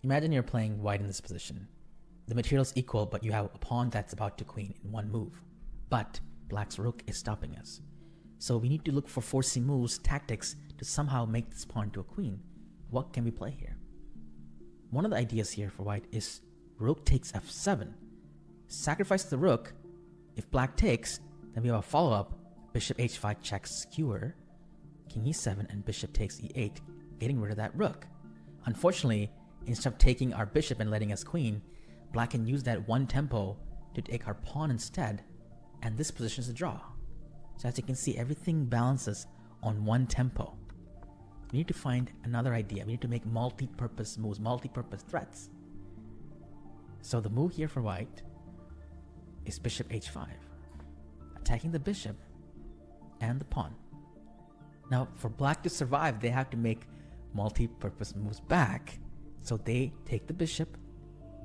Imagine you're playing white in this position. The material's equal, but you have a pawn that's about to queen in one move. But black's rook is stopping us. So we need to look for forcey moves, tactics, to somehow make this pawn to a queen. What can we play here? One of the ideas here for white is rook takes f7. Sacrifice the rook. If black takes, then we have a follow-up. Bishop h5 checks skewer. King e7 and bishop takes e8, getting rid of that rook. Unfortunately, instead of taking our bishop and letting us queen, black can use that one tempo to take our pawn instead, and this position is a draw. So as you can see, everything balances on one tempo. We need to find another idea. We need to make multi-purpose moves, multi-purpose threats. So the move here for white is bishop h5, attacking the bishop and the pawn. Now, for black to survive, they have to make multi-purpose moves back. So they take the bishop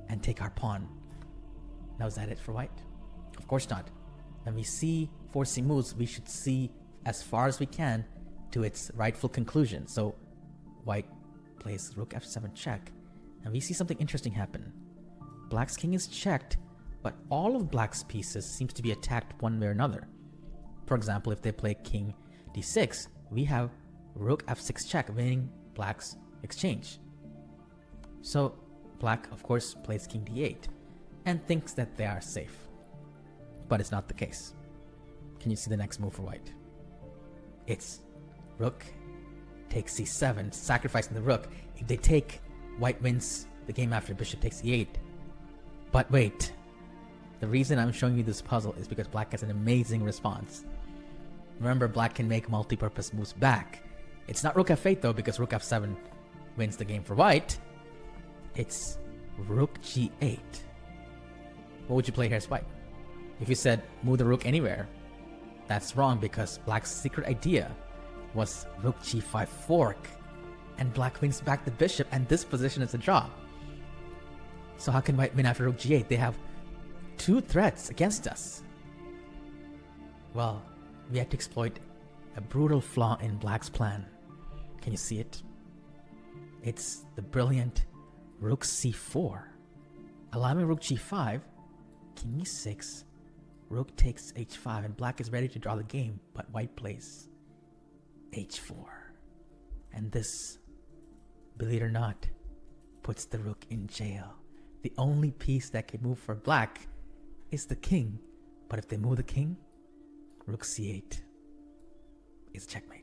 and take our pawn. Now, is that it for white? Of course not. When we see forcing moves, we should see as far as we can to its rightful conclusion. So white plays rook f7 check, and we see something interesting happen. Black's king is checked, but all of black's pieces seems to be attacked one way or another. For example, if they play king d6, we have rook f6 check, winning black's exchange. So black, of course, plays king d8 and thinks that they are safe. But it's not the case. Can you see the next move for white? It's rook takes c7, sacrificing the rook. If they take, white wins the game after bishop takes e8. But wait, the reason I'm showing you this puzzle is because black has an amazing response. Remember, black can make multi-purpose moves back. It's not rook f8 though, because rook f7 wins the game for white. It's rook g8. What would you play here as white? If you said move the rook anywhere, that's wrong, because black's secret idea was rook g5 fork, and black wins back the bishop, and this position is a draw. So how can white win after rook g8? They have two threats against us. Well, we had to exploit a brutal flaw in black's plan. Can you see it? It's the brilliant rook c4. Allowing rook g5, king e6, rook takes h5, and black is ready to draw the game, but white plays h4. And this, believe it or not, puts the rook in jail. The only piece that can move for black is the king, but if they move the king, rook c8 is checkmate.